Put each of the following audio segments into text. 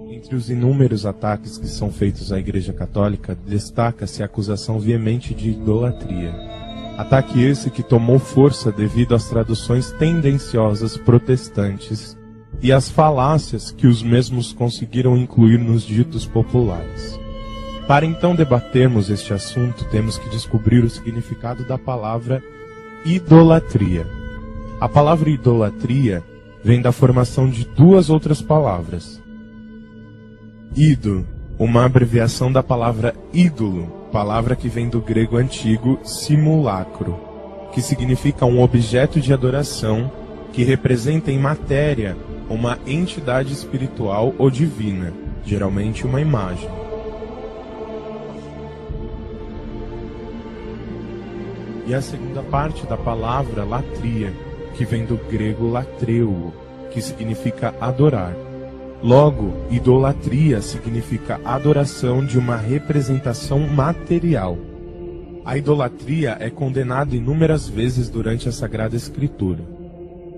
Entre os inúmeros ataques que são feitos à Igreja Católica, destaca-se a acusação veemente de idolatria. Ataque esse que tomou força devido às traduções tendenciosas protestantes e às falácias que os mesmos conseguiram incluir nos ditos populares. Para então debatermos este assunto, temos que descobrir o significado da palavra idolatria. A palavra idolatria vem da formação de duas outras palavras. Ido, uma abreviação da palavra ídolo, palavra que vem do grego antigo simulacro, que significa um objeto de adoração que representa em matéria uma entidade espiritual ou divina, geralmente uma imagem. E a segunda parte da palavra latria, que vem do grego latreuo, que significa adorar. Logo, idolatria significa adoração de uma representação material. A idolatria é condenada inúmeras vezes durante a Sagrada Escritura.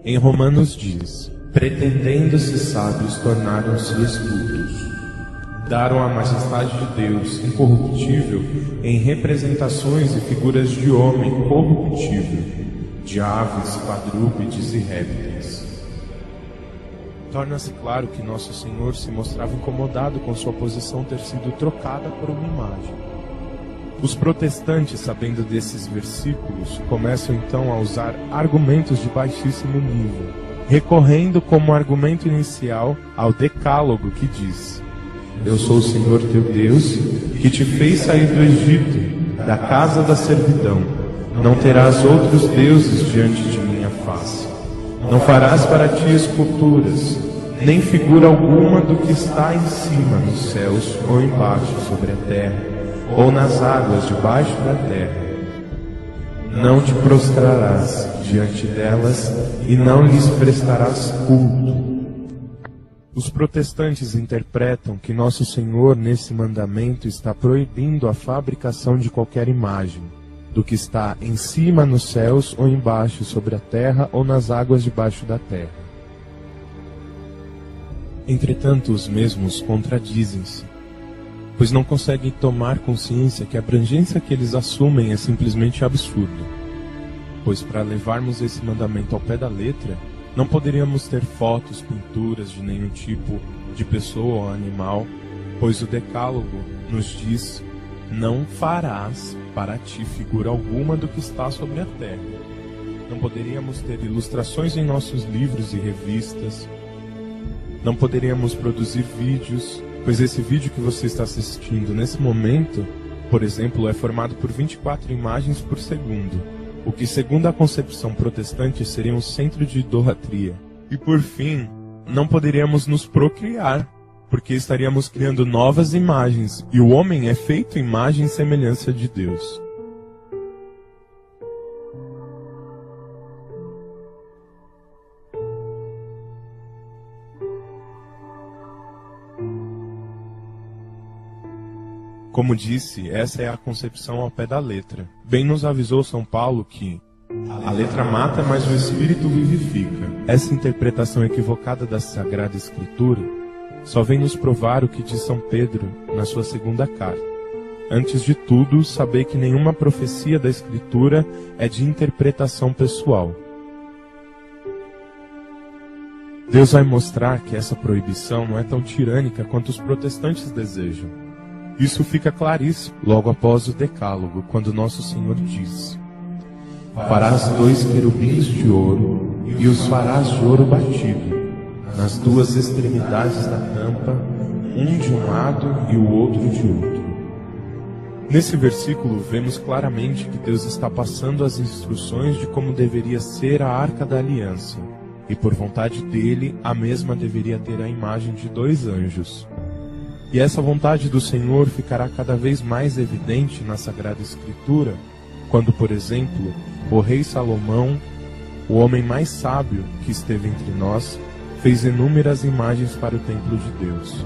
Em Romanos diz: pretendendo-se sábios, tornaram-se estúpidos. Daram a majestade de Deus incorruptível em representações e figuras de homem corruptível, de aves, quadrúpedes e répteis. Torna-se claro que Nosso Senhor se mostrava incomodado com sua posição ter sido trocada por uma imagem. Os protestantes, sabendo desses versículos, começam então a usar argumentos de baixíssimo nível, recorrendo como argumento inicial ao Decálogo que diz: eu sou o Senhor teu Deus, que te fez sair do Egito, da casa da servidão. Não terás outros deuses diante de minha face. Não farás para ti esculturas, nem figura alguma do que está em cima nos céus ou embaixo sobre a terra, ou nas águas debaixo da terra. Não te prostrarás diante delas e não lhes prestarás culto. Os protestantes interpretam que Nosso Senhor, nesse mandamento, está proibindo a fabricação de qualquer imagem, do que está em cima nos céus ou embaixo sobre a terra ou nas águas debaixo da terra. Entretanto, os mesmos contradizem-se, pois não conseguem tomar consciência que a abrangência que eles assumem é simplesmente absurda. Pois para levarmos esse mandamento ao pé da letra, não poderíamos ter fotos, pinturas de nenhum tipo de pessoa ou animal, pois o Decálogo nos diz: não farás para ti figura alguma do que está sobre a terra. Não poderíamos ter ilustrações em nossos livros e revistas. Não poderíamos produzir vídeos, pois esse vídeo que você está assistindo nesse momento, por exemplo, é formado por 24 imagens por segundo, o que, segundo a concepção protestante, seria um centro de idolatria. E por fim, não poderíamos nos procriar, porque estaríamos criando novas imagens, e o homem é feito imagem e semelhança de Deus. Como disse, essa é a concepção ao pé da letra. Bem nos avisou São Paulo que a letra mata, mas o Espírito vivifica. Essa interpretação equivocada da Sagrada Escritura só vem nos provar o que diz São Pedro na sua segunda carta. Antes de tudo, sabei que nenhuma profecia da Escritura é de interpretação pessoal. Deus vai mostrar que essa proibição não é tão tirânica quanto os protestantes desejam. Isso fica claríssimo logo após o Decálogo, quando Nosso Senhor diz: farás 2 querubins de ouro e os farás de ouro batido, nas 2 extremidades da tampa, um de um lado e o outro de outro. Nesse versículo vemos claramente que Deus está passando as instruções de como deveria ser a Arca da Aliança, e por vontade dele, a mesma deveria ter a imagem de 2 anjos. E essa vontade do Senhor ficará cada vez mais evidente na Sagrada Escritura, quando, por exemplo, o rei Salomão, o homem mais sábio que esteve entre nós, fez inúmeras imagens para o templo de Deus.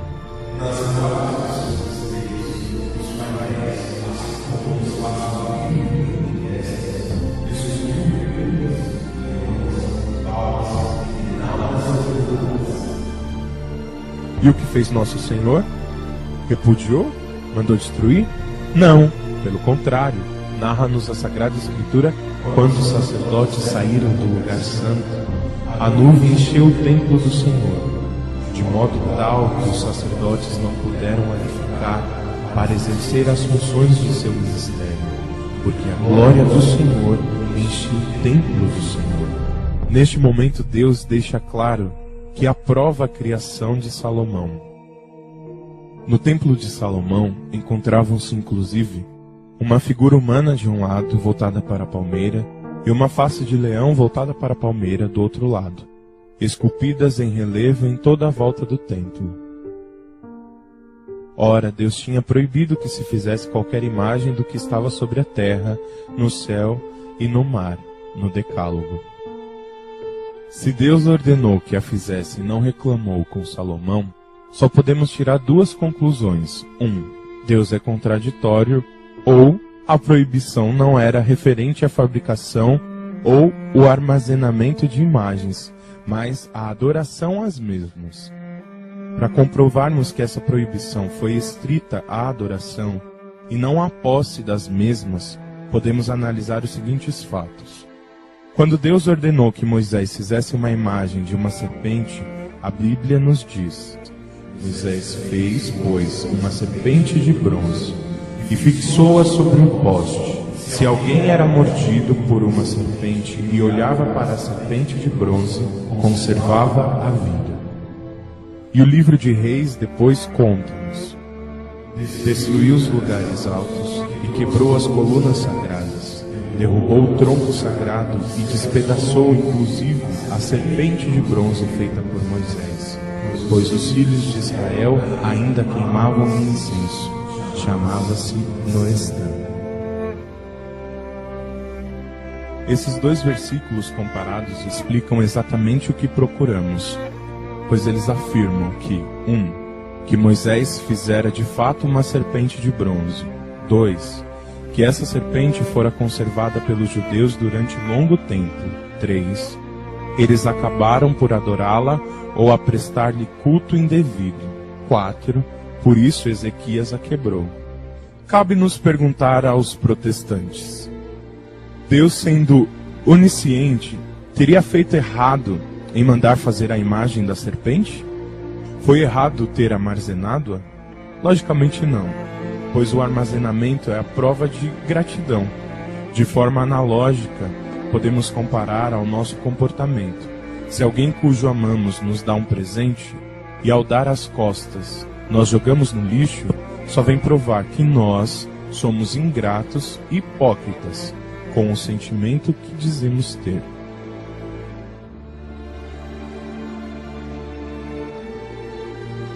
E o que fez nosso Senhor? Repudiou? Mandou destruir? Não, pelo contrário, narra-nos a Sagrada Escritura, quando os sacerdotes saíram do lugar santo, a nuvem encheu o templo do Senhor, de modo tal que os sacerdotes não puderam ali ficar para exercer as funções de seu ministério, porque a glória do Senhor enche o templo do Senhor. Neste momento Deus deixa claro que aprova a criação de Salomão. No templo de Salomão encontravam-se inclusive uma figura humana de um lado voltada para a palmeira e uma face de leão voltada para a palmeira do outro lado, esculpidas em relevo em toda a volta do templo. Ora, Deus tinha proibido que se fizesse qualquer imagem do que estava sobre a terra, no céu e no mar, no Decálogo. Se Deus ordenou que a fizesse e não reclamou com Salomão, só podemos tirar duas conclusões. Deus é contraditório, ou a proibição não era referente à fabricação ou o armazenamento de imagens, mas à adoração às mesmas. Para comprovarmos que essa proibição foi estrita à adoração e não à posse das mesmas, podemos analisar os seguintes fatos. Quando Deus ordenou que Moisés fizesse uma imagem de uma serpente, a Bíblia nos diz: Moisés fez, pois, uma serpente de bronze e fixou-a sobre um poste. Se alguém era mordido por uma serpente e olhava para a serpente de bronze, conservava a vida. E o livro de Reis depois conta-nos: destruiu os lugares altos e quebrou as colunas sagradas, derrubou o tronco sagrado e despedaçou inclusive a serpente de bronze feita por Moisés, pois os filhos de Israel ainda queimavam um incenso, chamava-se Noestã. Esses dois versículos comparados explicam exatamente o que procuramos, pois eles afirmam que, 1. Que Moisés fizera de fato uma serpente de bronze. 2. Que essa serpente fora conservada pelos judeus durante longo tempo. 3. Eles acabaram por adorá-la ou a prestar-lhe culto indevido. 4. Por isso Ezequias a quebrou. Cabe nos perguntar aos protestantes: Deus, sendo onisciente, teria feito errado em mandar fazer a imagem da serpente? Foi errado ter armazenado-a? Logicamente não, pois o armazenamento é a prova de gratidão. De forma analógica, podemos comparar ao nosso comportamento. Se alguém cujo amamos nos dá um presente, e ao dar as costas nós jogamos no lixo, só vem provar que nós somos ingratos e hipócritas com o sentimento que dizemos ter.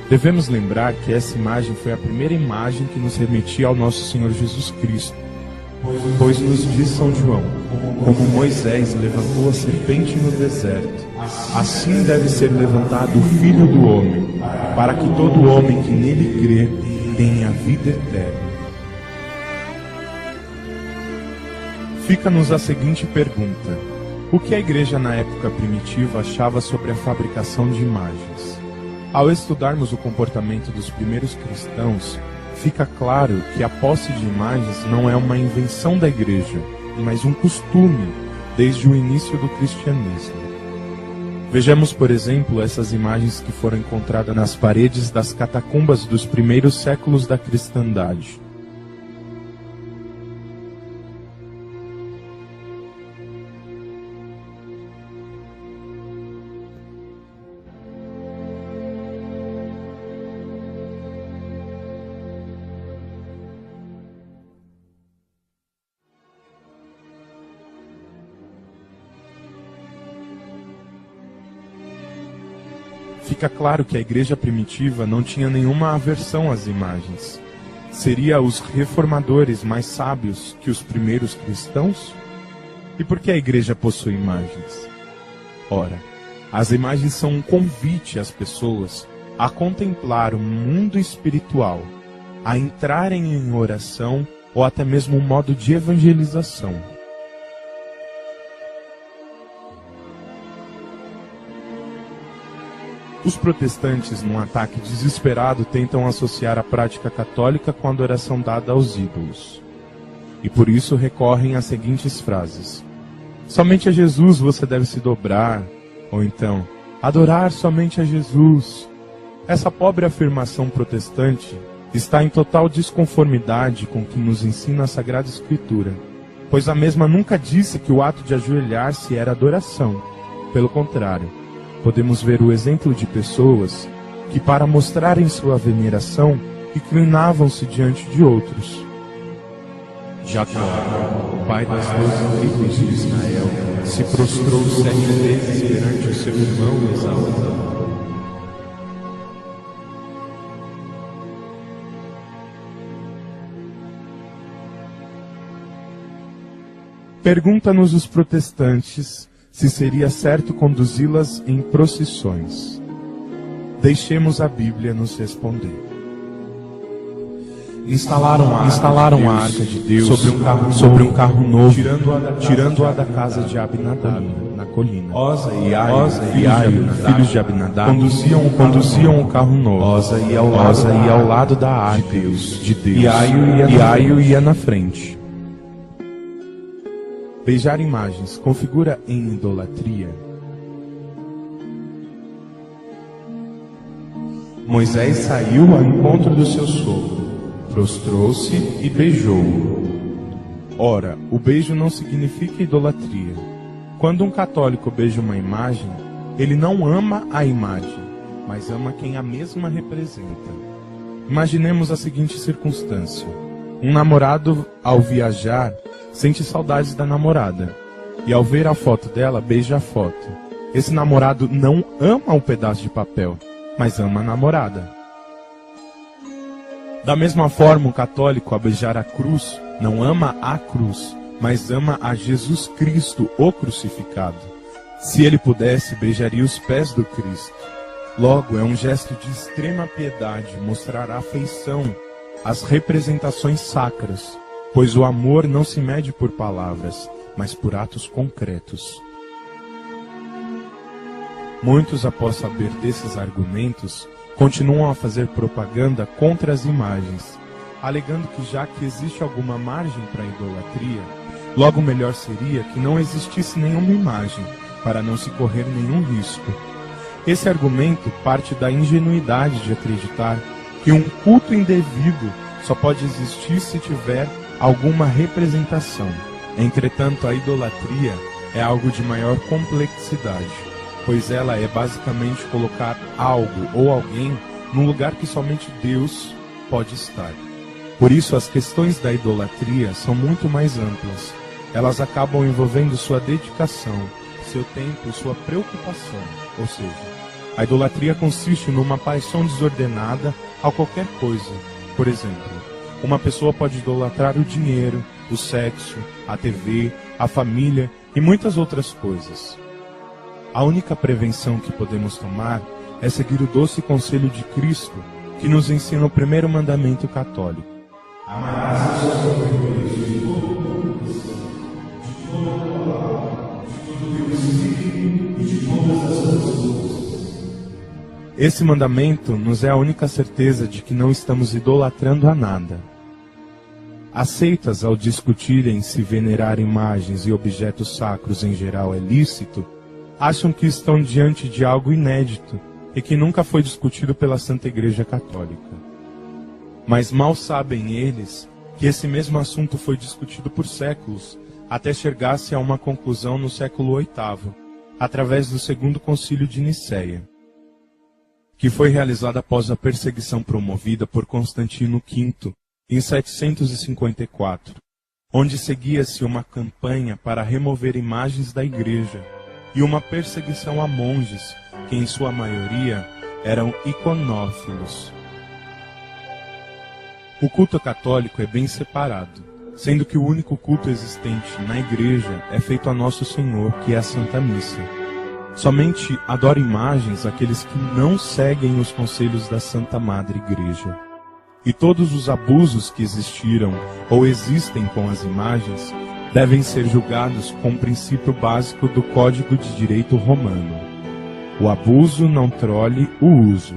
Devemos lembrar que essa imagem foi a primeira imagem que nos remetia ao nosso Senhor Jesus Cristo, pois nos diz São João: como Moisés levantou a serpente no deserto, assim deve ser levantado o Filho do Homem, para que todo homem que nele crê tenha a vida eterna. Fica-nos a seguinte pergunta: o que a igreja na época primitiva achava sobre a fabricação de imagens? Ao estudarmos o comportamento dos primeiros cristãos, fica claro que a posse de imagens não é uma invenção da igreja, mas um costume desde o início do cristianismo. Vejamos, por exemplo, essas imagens que foram encontradas nas paredes das catacumbas dos primeiros séculos da cristandade. Fica claro que a igreja primitiva não tinha nenhuma aversão às imagens. Seria os reformadores mais sábios que os primeiros cristãos? E por que a igreja possui imagens? Ora, as imagens são um convite às pessoas a contemplar o mundo espiritual, a entrarem em oração ou até mesmo um modo de evangelização. Os protestantes, num ataque desesperado, tentam associar a prática católica com a adoração dada aos ídolos. E por isso recorrem às seguintes frases: somente a Jesus você deve se dobrar, ou então, adorar somente a Jesus. Essa pobre afirmação protestante está em total desconformidade com o que nos ensina a Sagrada Escritura, pois a mesma nunca disse que o ato de ajoelhar-se era adoração. Pelo contrário, podemos ver o exemplo de pessoas que, para mostrarem sua veneração, inclinavam-se diante de outros. Jacó, o pai das 12 tribos de Israel, se prostrou 7 vezes perante o seu irmão Esaú. Pergunta-nos os protestantes se seria certo conduzi-las em procissões. Deixemos a Bíblia nos responder. Instalaram a arca de Deus sobre um carro novo, tirando-a da casa de Abinadab, na colina. Oza e Aio, filhos de Abinadab, conduziam o carro novo. Oza ia ao lado da arca de Deus, e Aio ia na frente. Beijar imagens configura em idolatria? Moisés saiu ao encontro do seu sogro, prostrou-se e beijou-o. Ora, o beijo não significa idolatria. Quando um católico beija uma imagem, ele não ama a imagem, mas ama quem a mesma representa. Imaginemos a seguinte circunstância: um namorado, ao viajar, sente saudades da namorada, e ao ver a foto dela, beija a foto. Esse namorado não ama um pedaço de papel, mas ama a namorada. Da mesma forma, o católico, ao beijar a cruz, não ama a cruz, mas ama a Jesus Cristo, o crucificado. Se ele pudesse, beijaria os pés do Cristo. Logo, é um gesto de extrema piedade mostrar afeição às representações sacras, pois o amor não se mede por palavras, mas por atos concretos. Muitos, após saber desses argumentos, continuam a fazer propaganda contra as imagens, alegando que já que existe alguma margem para a idolatria, logo melhor seria que não existisse nenhuma imagem, para não se correr nenhum risco. Esse argumento parte da ingenuidade de acreditar que um culto indevido só pode existir se tiver alguma representação. Entretanto, a idolatria é algo de maior complexidade, pois ela é basicamente colocar algo ou alguém num lugar que somente Deus pode estar. Por isso, as questões da idolatria são muito mais amplas. Elas acabam envolvendo sua dedicação, seu tempo e sua preocupação. Ou seja, a idolatria consiste numa paixão desordenada a qualquer coisa. Por exemplo, uma pessoa pode idolatrar o dinheiro, o sexo, a TV, a família e muitas outras coisas. A única prevenção que podemos tomar é seguir o doce conselho de Cristo, que nos ensina o primeiro mandamento católico. Amarás o Senhor de todo o teu espírito e de todas as suas forças. Esse mandamento nos é a única certeza de que não estamos idolatrando a nada. As seitas, ao discutirem se venerar imagens e objetos sacros em geral é lícito, acham que estão diante de algo inédito e que nunca foi discutido pela Santa Igreja Católica. Mas mal sabem eles que esse mesmo assunto foi discutido por séculos, até chegar-se a uma conclusão no século VIII, através do Segundo Concílio de Nicéia, que foi realizado após a perseguição promovida por Constantino V, em 754, onde seguia-se uma campanha para remover imagens da igreja e uma perseguição a monges, que em sua maioria eram iconófilos. O culto católico é bem separado, sendo que o único culto existente na igreja é feito a Nosso Senhor, que é a Santa Missa. Somente adoram imagens aqueles que não seguem os conselhos da Santa Madre Igreja. E todos os abusos que existiram ou existem com as imagens devem ser julgados com o princípio básico do Código de Direito Romano. O abuso não trole o uso.